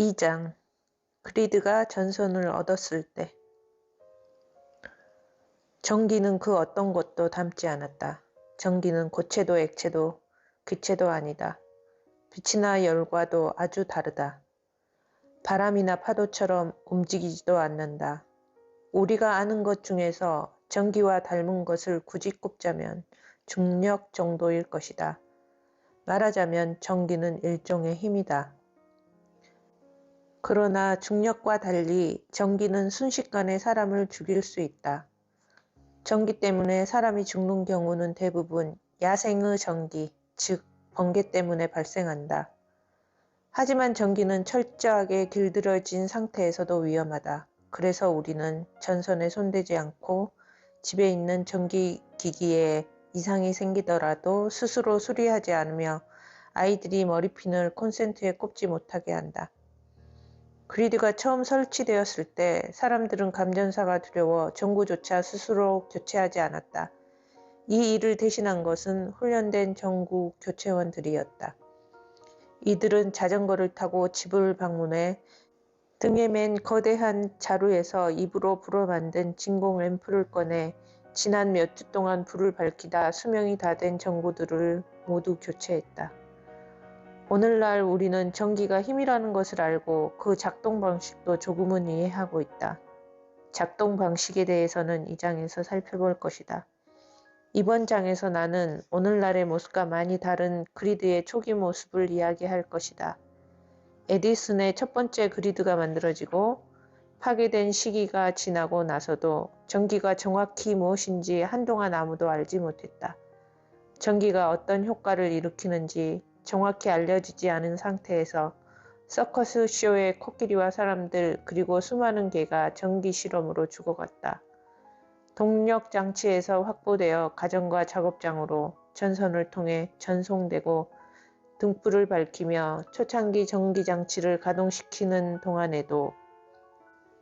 2장 그리드가 전선을 얻었을 때 전기는 그 어떤 것도 닮지 않았다. 전기는 고체도 액체도 기체도 아니다. 빛이나 열과도 아주 다르다. 바람이나 파도처럼 움직이지도 않는다. 우리가 아는 것 중에서 전기와 닮은 것을 굳이 꼽자면 중력 정도일 것이다. 말하자면 전기는 일종의 힘이다. 그러나 중력과 달리 전기는 순식간에 사람을 죽일 수 있다. 전기 때문에 사람이 죽는 경우는 대부분 야생의 전기, 즉 번개 때문에 발생한다. 하지만 전기는 철저하게 길들여진 상태에서도 위험하다. 그래서 우리는 전선에 손대지 않고 집에 있는 전기기기에 이상이 생기더라도 스스로 수리하지 않으며 아이들이 머리핀을 콘센트에 꼽지 못하게 한다. 그리드가 처음 설치되었을 때 사람들은 감전사가 두려워 전구조차 스스로 교체하지 않았다. 이 일을 대신한 것은 훈련된 전구 교체원들이었다. 이들은 자전거를 타고 집을 방문해 등에 맨 거대한 자루에서 입으로 불어 만든 진공 램프를 꺼내 지난 몇 주 동안 불을 밝히다 수명이 다 된 전구들을 모두 교체했다. 오늘날 우리는 전기가 힘이라는 것을 알고 그 작동 방식도 조금은 이해하고 있다. 작동 방식에 대해서는 이 장에서 살펴볼 것이다. 이번 장에서 나는 오늘날의 모습과 많이 다른 그리드의 초기 모습을 이야기할 것이다. 에디슨의 첫 번째 그리드가 만들어지고 파괴된 시기가 지나고 나서도 전기가 정확히 무엇인지 한동안 아무도 알지 못했다. 전기가 어떤 효과를 일으키는지 정확히 알려지지 않은 상태에서 서커스 쇼의 코끼리와 사람들 그리고 수많은 개가 전기 실험으로 죽어갔다. 동력 장치에서 확보되어 가정과 작업장으로 전선을 통해 전송되고 등불을 밝히며 초창기 전기장치를 가동시키는 동안에도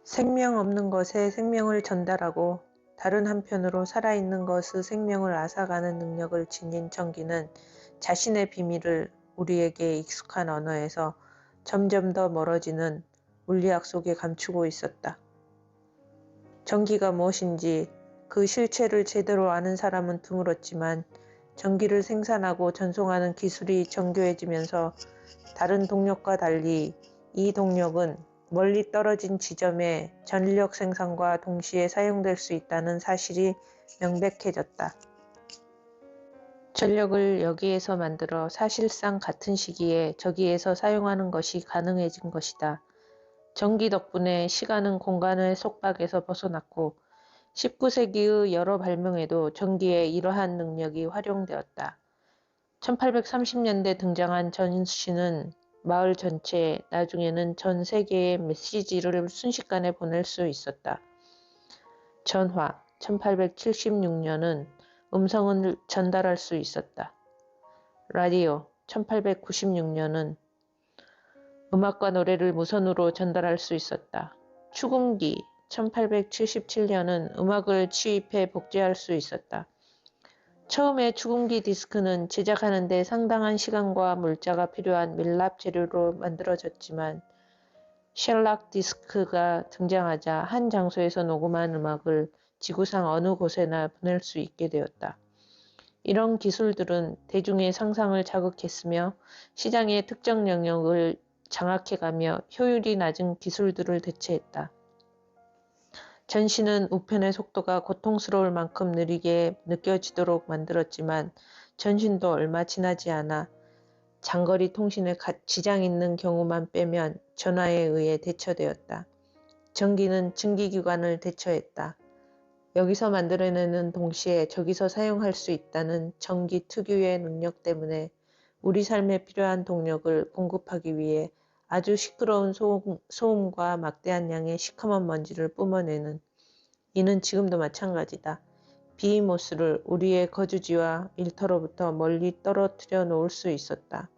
생명 없는 것에 생명을 전달하고 다른 한편으로 살아있는 것의 생명을 앗아가는 능력을 지닌 전기는 자신의 비밀을 우리에게 익숙한 언어에서 점점 더 멀어지는 물리학 속에 감추고 있었다. 전기가 무엇인지 그 실체를 제대로 아는 사람은 드물었지만 전기를 생산하고 전송하는 기술이 정교해지면서 다른 동력과 달리 이 동력은 멀리 떨어진 지점의 전력 생산과 동시에 사용될 수 있다는 사실이 명백해졌다. 전력을 여기에서 만들어 사실상 같은 시기에 저기에서 사용하는 것이 가능해진 것이다. 전기 덕분에 시간은 공간의 속박에서 벗어났고 19세기의 여러 발명에도 전기의 이러한 능력이 활용되었다. 1830년대 등장한 전시는 마을 전체, 나중에는 전 세계에 메시지를 순식간에 보낼 수 있었다. 전화, 1876년은 음성을 전달할 수 있었다. 라디오, 1896년은 음악과 노래를 무선으로 전달할 수 있었다. 축음기, 1877년은 음악을 취입해 복제할 수 있었다. 처음에 축음기 디스크는 제작하는 데 상당한 시간과 물자가 필요한 밀랍 재료로 만들어졌지만 쉘락 디스크가 등장하자 한 장소에서 녹음한 음악을 지구상 어느 곳에나 보낼 수 있게 되었다. 이런 기술들은 대중의 상상을 자극했으며 시장의 특정 영역을 장악해가며 효율이 낮은 기술들을 대체했다. 전시는 우편의 속도가 고통스러울 만큼 느리게 느껴지도록 만들었지만 전신도 얼마 지나지 않아 장거리 통신에 지장 있는 경우만 빼면 전화에 의해 대처되었다. 전기는 증기기관을 대처했다. 여기서 만들어내는 동시에 저기서 사용할 수 있다는 전기 특유의 능력 때문에 우리 삶에 필요한 동력을 공급하기 위해 아주 시끄러운 소음과 막대한 양의 시커먼 먼지를 뿜어내는 이는 지금도 마찬가지다. 비히모스를 우리의 거주지와 일터로부터 멀리 떨어뜨려 놓을 수 있었다.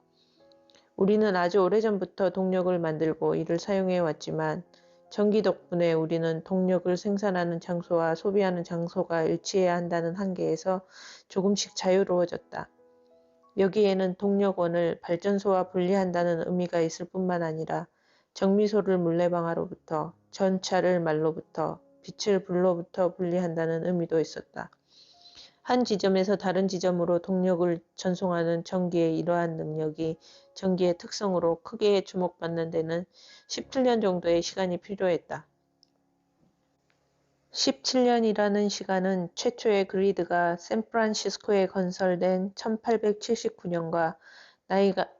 우리는 아주 오래전부터 동력을 만들고 이를 사용해 왔지만 전기 덕분에 우리는 동력을 생산하는 장소와 소비하는 장소가 일치해야 한다는 한계에서 조금씩 자유로워졌다. 여기에는 동력원을 발전소와 분리한다는 의미가 있을 뿐만 아니라 정미소를 물레방아로부터, 전차를 말로부터, 빛을 불로부터 분리한다는 의미도 있었다. 한 지점에서 다른 지점으로 동력을 전송하는 전기의 이러한 능력이 전기의 특성으로 크게 주목받는 데는 17년 정도의 시간이 필요했다. 17년이라는 시간은 최초의 그리드가 샌프란시스코에 건설된 1879년과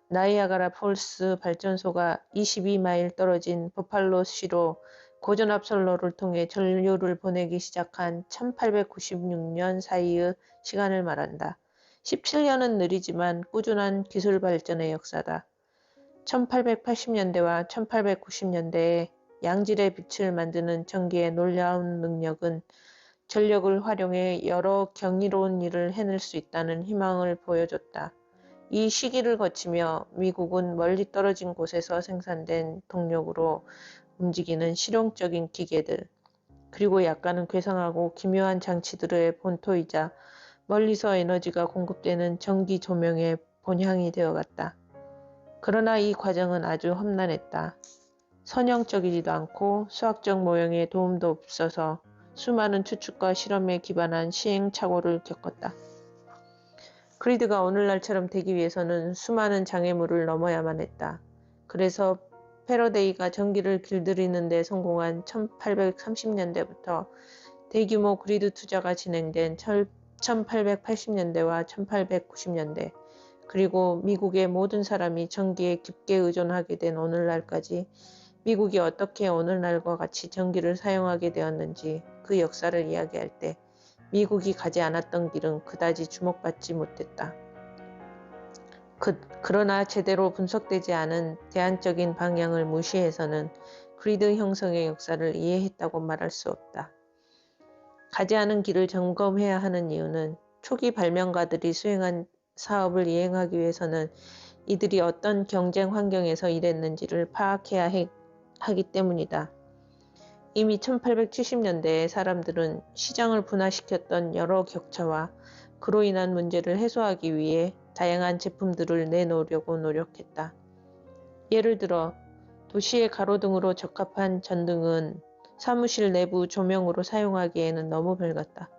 나이아가라 폴스 발전소가 22마일 떨어진 버팔로시로 고전압선로를 통해 전류를 보내기 시작한 1896년 사이의 시간을 말한다. 17년은 느리지만 꾸준한 기술 발전의 역사다. 1880년대와 1890년대에 양질의 빛을 만드는 전기의 놀라운 능력은 전력을 활용해 여러 경이로운 일을 해낼 수 있다는 희망을 보여줬다. 이 시기를 거치며 미국은 멀리 떨어진 곳에서 생산된 동력으로 움직이는 실용적인 기계들, 그리고 약간은 괴상하고 기묘한 장치들의 본토이자 멀리서 에너지가 공급되는 전기 조명의 본향이 되어갔다. 그러나 이 과정은 아주 험난했다. 선형적이지도 않고 수학적 모형에 도움도 없어서 수많은 추측과 실험에 기반한 시행착오를 겪었다. 그리드가 오늘날처럼 되기 위해서는 수많은 장애물을 넘어야만 했다. 그래서 패러데이가 전기를 길들이는 데 성공한 1830년대부터 대규모 그리드 투자가 진행된 1880년대와 1890년대, 그리고 미국의 모든 사람이 전기에 깊게 의존하게 된 오늘날까지 미국이 어떻게 오늘날과 같이 전기를 사용하게 되었는지 그 역사를 이야기할 때 미국이 가지 않았던 길은 그다지 주목받지 못했다. 그러나 제대로 분석되지 않은 대안적인 방향을 무시해서는 그리드 형성의 역사를 이해했다고 말할 수 없다. 가지 않은 길을 점검해야 하는 이유는 초기 발명가들이 수행한 사업을 이행하기 위해서는 이들이 어떤 경쟁 환경에서 일했는지를 파악해야 하기 때문이다. 이미 1870년대에 사람들은 시장을 분화시켰던 여러 격차와 그로 인한 문제를 해소하기 위해 다양한 제품들을 내놓으려고 노력했다. 예를 들어 도시의 가로등으로 적합한 전등은 사무실 내부 조명으로 사용하기에는 너무 밝았다.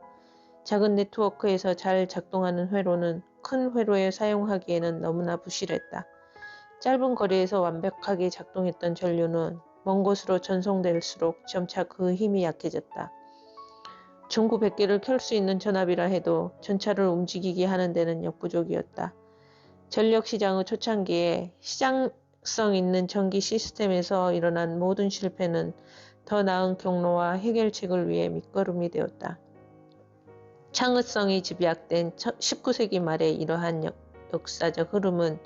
작은 네트워크에서 잘 작동하는 회로는 큰 회로에 사용하기에는 너무나 부실했다. 짧은 거리에서 완벽하게 작동했던 전류는 먼 곳으로 전송될수록 점차 그 힘이 약해졌다. 전구 100개를 켤 수 있는 전압이라 해도 전차를 움직이게 하는 데는 역부족이었다. 전력시장의 초창기에 시장성 있는 전기 시스템에서 일어난 모든 실패는 더 나은 경로와 해결책을 위해 밑거름이 되었다. 창의성이 집약된 19세기 말의 이러한 역사적 흐름은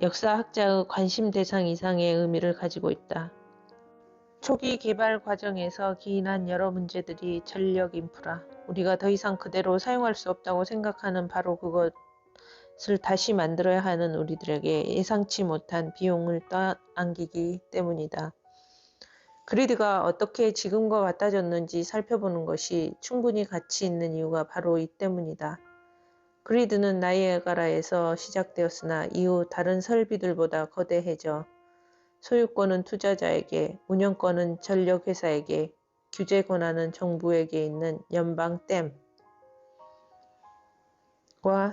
역사학자의 관심 대상 이상의 의미를 가지고 있다. 초기 개발 과정에서 기인한 여러 문제들이 전력 인프라, 우리가 더 이상 그대로 사용할 수 없다고 생각하는 바로 그것을 다시 만들어야 하는 우리들에게 예상치 못한 비용을 떠안기기 때문이다. 그리드가 어떻게 지금과 같아졌는지 살펴보는 것이 충분히 가치 있는 이유가 바로 이 때문이다. 그리드는 나이아가라에서 시작되었으나 이후 다른 설비들보다 거대해져 소유권은 투자자에게, 운영권은 전력회사에게, 규제 권한은 정부에게 있는 연방댐과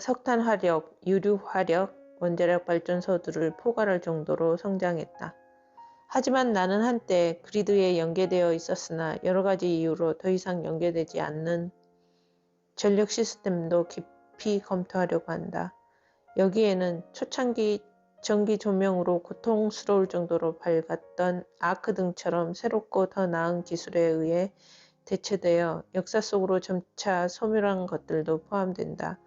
석탄 화력, 유류 화력, 원자력 발전소들을 포괄할 정도로 성장했다. 하지만 나는 한때 그리드에 연계되어 있었으나 여러 가지 이유로 더 이상 연계되지 않는 전력 시스템도 깊이 검토하려고 한다. 여기에는 초창기 전기 조명으로 고통스러울 정도로 밝았던 아크등처럼 새롭고 더 나은 기술에 의해 대체되어 역사 속으로 점차 소멸한 것들도 포함된다.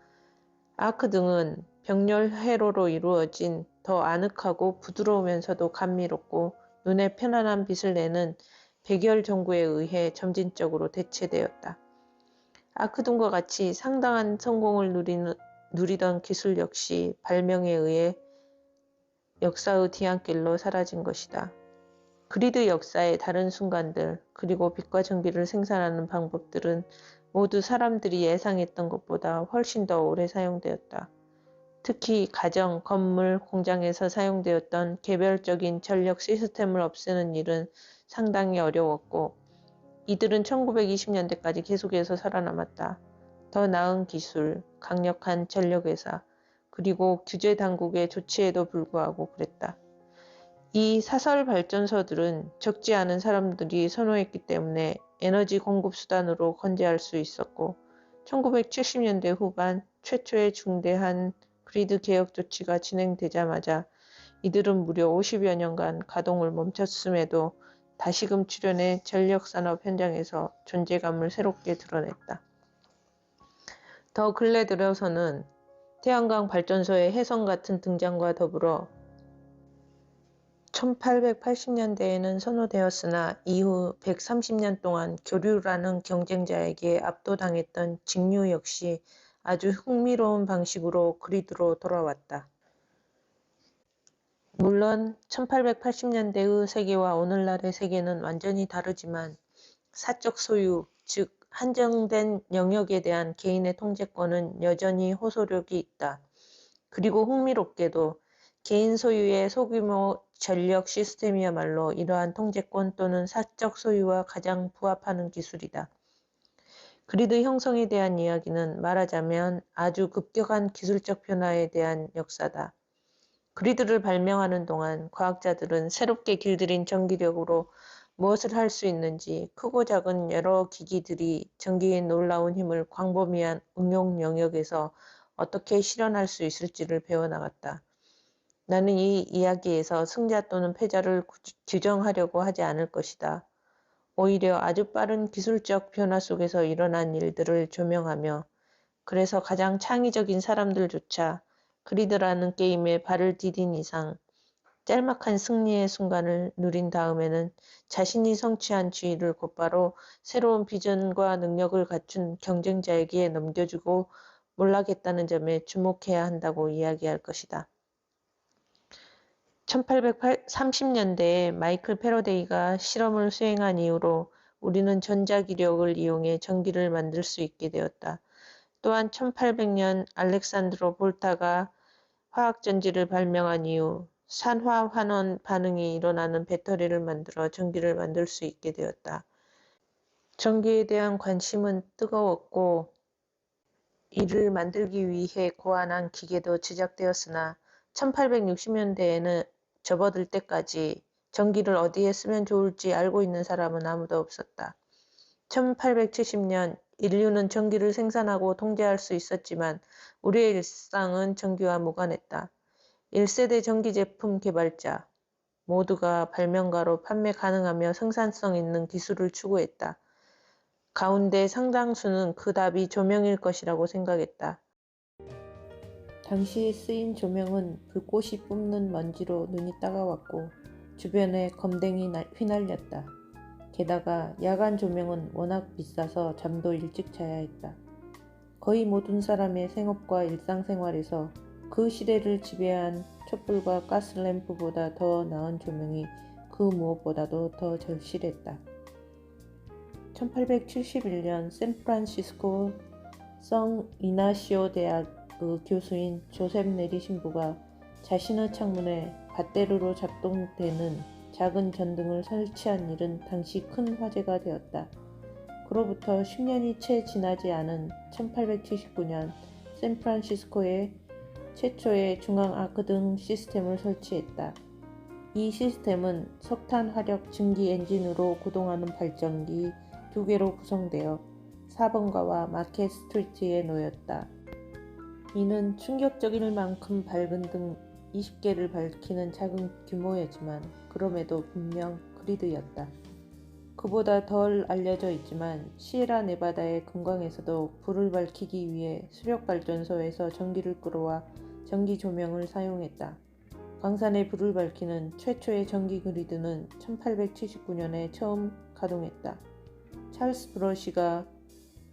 아크등은 병렬 회로로 이루어진 더 아늑하고 부드러우면서도 감미롭고 눈에 편안한 빛을 내는 백열 전구에 의해 점진적으로 대체되었다. 아크등과 같이 상당한 성공을 누리던 기술 역시 발명에 의해 역사의 뒤안길로 사라진 것이다. 그리드 역사의 다른 순간들, 그리고 빛과 전기를 생산하는 방법들은 모두 사람들이 예상했던 것보다 훨씬 더 오래 사용되었다. 특히 가정, 건물, 공장에서 사용되었던 개별적인 전력 시스템을 없애는 일은 상당히 어려웠고 이들은 1920년대까지 계속해서 살아남았다. 더 나은 기술, 강력한 전력회사, 그리고 규제 당국의 조치에도 불구하고 그랬다. 이 사설 발전소들은 적지 않은 사람들이 선호했기 때문에 에너지 공급 수단으로 건재할 수 있었고 1970년대 후반 최초의 중대한 그리드 개혁 조치가 진행되자마자 이들은 무려 50여 년간 가동을 멈췄음에도 다시금 출현해 전력산업 현장에서 존재감을 새롭게 드러냈다. 더 근래 들어서는 태양광 발전소의 혜성 같은 등장과 더불어 1880년대에는 선호되었으나 이후 130년 동안 교류라는 경쟁자에게 압도당했던 직류 역시 아주 흥미로운 방식으로 그리드로 돌아왔다. 물론 1880년대의 세계와 오늘날의 세계는 완전히 다르지만 사적 소유, 즉 한정된 영역에 대한 개인의 통제권은 여전히 호소력이 있다. 그리고 흥미롭게도 개인 소유의 소규모 전력 시스템이야말로 이러한 통제권 또는 사적 소유와 가장 부합하는 기술이다. 그리드 형성에 대한 이야기는 말하자면 아주 급격한 기술적 변화에 대한 역사다. 그리드를 발명하는 동안 과학자들은 새롭게 길들인 전기력으로 무엇을 할 수 있는지 크고 작은 여러 기기들이 전기의 놀라운 힘을 광범위한 응용 영역에서 어떻게 실현할 수 있을지를 배워나갔다. 나는 이 이야기에서 승자 또는 패자를 규정하려고 하지 않을 것이다. 오히려 아주 빠른 기술적 변화 속에서 일어난 일들을 조명하며 그래서 가장 창의적인 사람들조차 그리드라는 게임에 발을 디딘 이상 짤막한 승리의 순간을 누린 다음에는 자신이 성취한 지위를 곧바로 새로운 비전과 능력을 갖춘 경쟁자에게 넘겨주고 몰락했다는 점에 주목해야 한다고 이야기할 것이다. 1830년대에 마이클 패러데이가 실험을 수행한 이후로 우리는 전자기력을 이용해 전기를 만들 수 있게 되었다. 또한 1800년 알렉산드로 볼타가 화학전지를 발명한 이후 산화환원 반응이 일어나는 배터리를 만들어 전기를 만들 수 있게 되었다. 전기에 대한 관심은 뜨거웠고 이를 만들기 위해 고안한 기계도 제작되었으나 1860년대에는 접어들 때까지 전기를 어디에 쓰면 좋을지 알고 있는 사람은 아무도 없었다. 1870년 인류는 전기를 생산하고 통제할 수 있었지만 우리의 일상은 전기와 무관했다. 1세대 전기 제품 개발자 모두가 발명가로 판매 가능하며 생산성 있는 기술을 추구했다. 가운데 상당수는 그 답이 조명일 것이라고 생각했다. 당시 쓰인 조명은 불꽃이 뿜는 먼지로 눈이 따가웠고 주변에 검댕이 휘날렸다. 게다가 야간 조명은 워낙 비싸서 잠도 일찍 자야 했다. 거의 모든 사람의 생업과 일상생활에서 그 시대를 지배한 촛불과 가스램프보다 더 나은 조명이 그 무엇보다도 더 절실했다. 1871년 샌프란시스코 성 이나시오 대학의 교수인 조셉 네리 신부가 자신의 창문에 밧데르로 작동되는 작은 전등을 설치한 일은 당시 큰 화제가 되었다. 그로부터 10년이 채 지나지 않은 1879년 샌프란시스코에 최초의 중앙 아크등 시스템을 설치했다. 이 시스템은 석탄 화력 증기 엔진으로 구동하는 발전기 2개로 구성되어 4번가와 마켓 스트리트에 놓였다. 이는 충격적일 만큼 밝은 등 20개를 밝히는 작은 규모였지만 그럼에도 분명 그리드였다. 그보다 덜 알려져 있지만 시에라 네바다의 금광에서도 불을 밝히기 위해 수력발전소에서 전기를 끌어와 전기 조명을 사용했다. 광산에 불을 밝히는 최초의 전기 그리드는 1879년에 처음 가동했다. 찰스 브러시가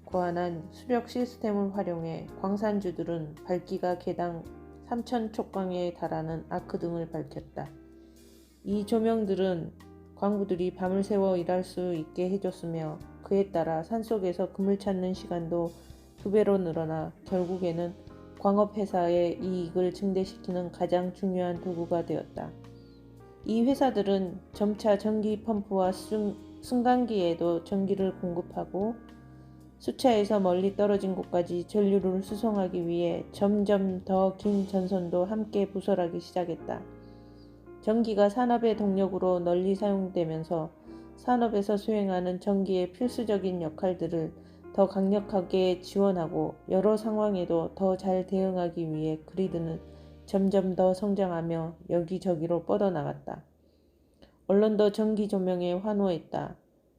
고안한 수력 시스템을 활용해 광산주들은 밝기가 개당 3,000촉광에 달하는 아크등을 밝혔다. 이 조명들은 광부들이 밤을 새워 일할 수 있게 해줬으며 그에 따라 산속에서 금을 찾는 시간도 2배로 늘어나 결국에는 광업회사의 이익을 증대시키는 가장 중요한 도구가 되었다. 이 회사들은 점차 전기 펌프와 승강기에도 전기를 공급하고 수차에서 멀리 떨어진 곳까지 전류를 수송하기 위해 점점 더 긴 전선도 함께 부설하기 시작했다. 전기가 산업의 동력으로 널리 사용되면서 산업에서 수행하는 전기의 필수적인 역할들을 더 강력하게 지원하고 여러 상황에도 더 잘 대응하기 위해 그리드는 점점 더 성장하며 여기저기로 뻗어나갔다. 언론도 전기 조명에 환호했다.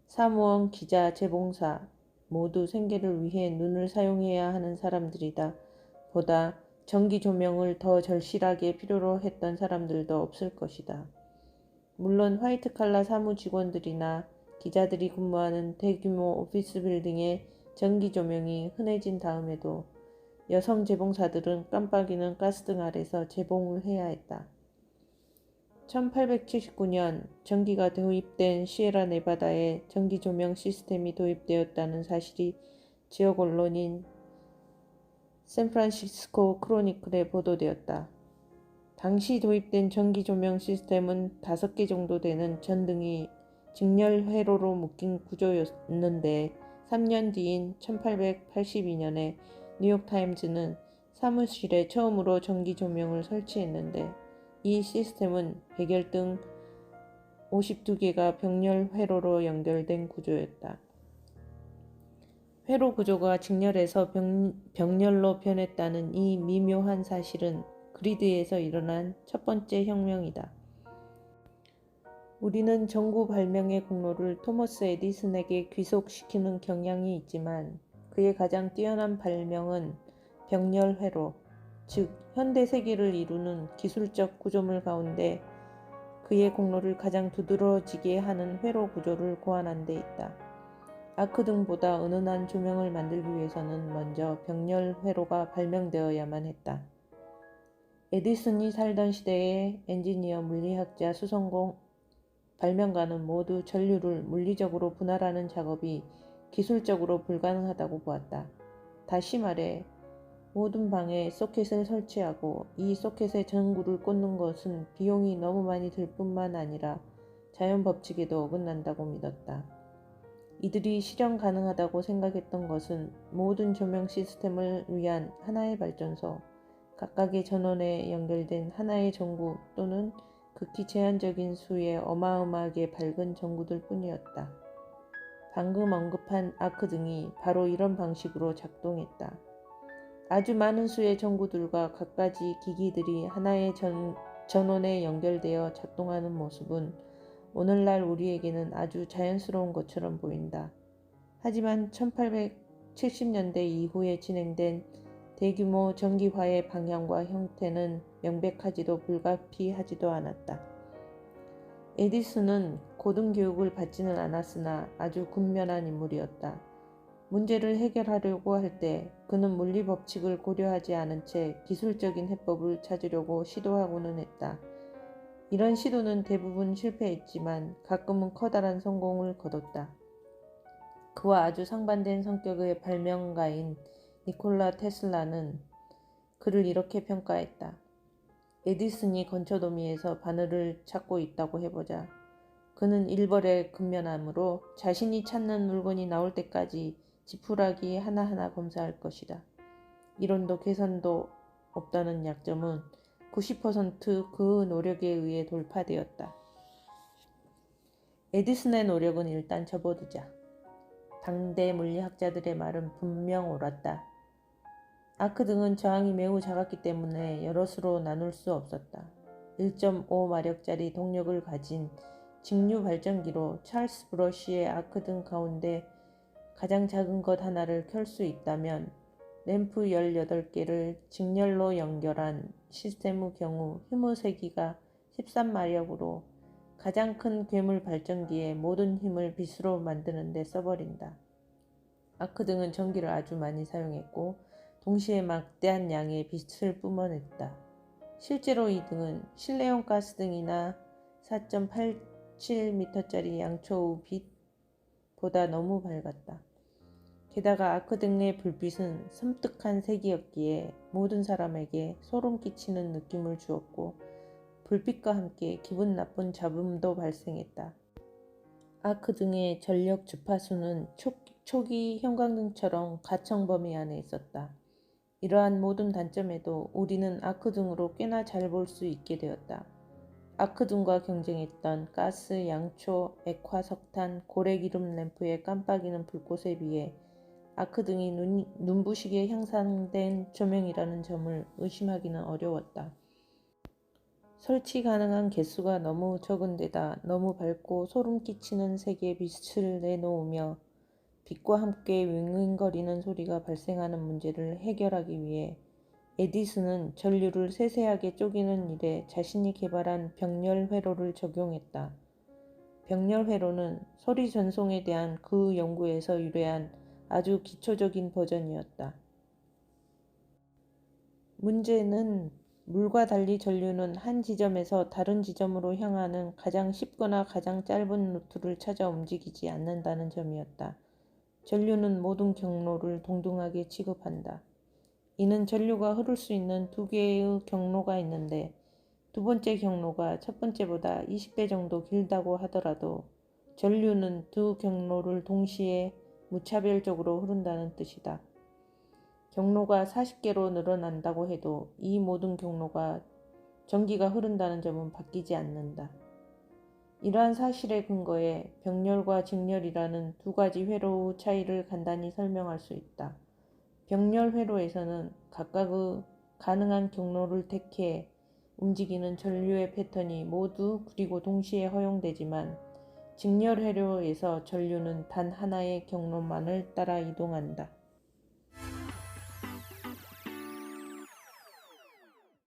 사무원, 기자, 재봉사 모두 생계를 위해 눈을 사용해야 하는 사람들이다. 보다 전기 조명을 더 절실하게 필요로 했던 사람들도 없을 것이다. 물론 화이트칼라 사무 직원들이나 기자들이 근무하는 대규모 오피스 빌딩에 전기 조명이 흔해진 다음에도 여성 재봉사들은 깜빡이는 가스등 아래서 재봉을 해야 했다. 1879년 전기가 도입된 시에라 네바다에 전기 조명 시스템이 도입되었다는 사실이 지역 언론인 샌프란시스코 크로니클에 보도되었다. 당시 도입된 전기 조명 시스템은 5개 정도 되는 전등이 직렬 회로로 묶인 구조였는데 3년 뒤인 1882년에 뉴욕타임즈는 사무실에 처음으로 전기 조명을 설치했는데 이 시스템은 백열등 52개가 병렬 회로로 연결된 구조였다. 회로 구조가 직렬에서 병렬로 변했다는 이 미묘한 사실은 그리드에서 일어난 첫 번째 혁명이다. 우리는 전구 발명의 공로를 토머스 에디슨에게 귀속시키는 경향이 있지만 그의 가장 뛰어난 발명은 병렬 회로, 즉 현대 세계를 이루는 기술적 구조물 가운데 그의 공로를 가장 두드러지게 하는 회로 구조를 고안한 데 있다. 아크등보다 은은한 조명을 만들기 위해서는 먼저 병렬 회로가 발명되어야만 했다. 에디슨이 살던 시대의 엔지니어, 물리학자, 수성공, 발명가는 모두 전류를 물리적으로 분할하는 작업이 기술적으로 불가능하다고 보았다. 다시 말해 모든 방에 소켓을 설치하고 이 소켓에 전구를 꽂는 것은 비용이 너무 많이 들 뿐만 아니라 자연 법칙에도 어긋난다고 믿었다. 이들이 실현 가능하다고 생각했던 것은 모든 조명 시스템을 위한 하나의 발전소, 각각의 전원에 연결된 하나의 전구 또는 극히 제한적인 수의 어마어마하게 밝은 전구들 뿐이었다. 방금 언급한 아크등이 바로 이런 방식으로 작동했다. 아주 많은 수의 전구들과 갖가지 기기들이 하나의 전원에 연결되어 작동하는 모습은 오늘날 우리에게는 아주 자연스러운 것처럼 보인다. 하지만 1870년대 이후에 진행된 대규모 전기화의 방향과 형태는 명백하지도 불가피하지도 않았다. 에디슨은 고등교육을 받지는 않았으나 아주 군면한 인물이었다. 문제를 해결하려고 할 때 그는 물리 법칙을 고려하지 않은 채 기술적인 해법을 찾으려고 시도하고는 했다. 이런 시도는 대부분 실패했지만 가끔은 커다란 성공을 거뒀다. 그와 아주 상반된 성격의 발명가인 니콜라 테슬라는 그를 이렇게 평가했다. 에디슨이 건초더미에서 바늘을 찾고 있다고 해보자. 그는 일벌의 근면함으로 자신이 찾는 물건이 나올 때까지 지푸라기 하나하나 검사할 것이다. 이론도 계산도 없다는 약점은 90%그 노력에 의해 돌파되었다. 에디슨의 노력은 일단 접어두자. 당대 물리학자들의 말은 분명 옳았다. 아크등은 저항이 매우 작았기 때문에 여럿으로 나눌 수 없었다. 1.5마력짜리 동력을 가진 직류 발전기로 찰스 브러쉬의 아크등 가운데 가장 작은 것 하나를 켤 수 있다면 램프 18개를 직렬로 연결한 시스템의 경우 휴무세기가 13마력으로 가장 큰 괴물 발전기의 모든 힘을 빛으로 만드는 데 써버린다. 아크등은 전기를 아주 많이 사용했고 동시에 막대한 양의 빛을 뿜어냈다. 실제로 이 등은 실내용 가스등이나 4.87m짜리 양초우 빛보다 너무 밝았다. 게다가 아크 등의 불빛은 섬뜩한 색이었기에 모든 사람에게 소름 끼치는 느낌을 주었고 불빛과 함께 기분 나쁜 잡음도 발생했다. 아크 등의 전력 주파수는 초기 형광등처럼 가청 범위 안에 있었다. 이러한 모든 단점에도 우리는 아크 등으로 꽤나 잘 볼 수 있게 되었다. 아크 등과 경쟁했던 가스, 양초, 액화, 석탄, 고래기름 램프의 깜빡이는 불꽃에 비해 아크 등이 눈부시게 향상된 조명이라는 점을 의심하기는 어려웠다. 설치 가능한 개수가 너무 적은 데다 너무 밝고 소름 끼치는 색의 빛을 내놓으며 빛과 함께 윙윙거리는 소리가 발생하는 문제를 해결하기 위해 에디슨은 전류를 세세하게 쪼개는 일에 자신이 개발한 병렬 회로를 적용했다. 병렬 회로는 소리 전송에 대한 그 연구에서 유래한 아주 기초적인 버전이었다. 문제는 물과 달리 전류는 한 지점에서 다른 지점으로 향하는 가장 쉽거나 가장 짧은 루트를 찾아 움직이지 않는다는 점이었다. 전류는 모든 경로를 동등하게 취급한다. 이는 전류가 흐를 수 있는 두 개의 경로가 있는데 두 번째 경로가 첫 번째보다 20배 정도 길다고 하더라도 전류는 두 경로를 동시에 무차별적으로 흐른다는 뜻이다. 경로가 40개로 늘어난다고 해도 이 모든 경로가 전기가 흐른다는 점은 바뀌지 않는다. 이러한 사실에 근거해 병렬과 직렬이라는 두 가지 회로의 차이를 간단히 설명할 수 있다. 병렬 회로에서는 각각의 가능한 경로를 택해 움직이는 전류의 패턴이 모두 그리고 동시에 허용되지만 직렬 회로에서 전류는 단 하나의 경로만을 따라 이동한다.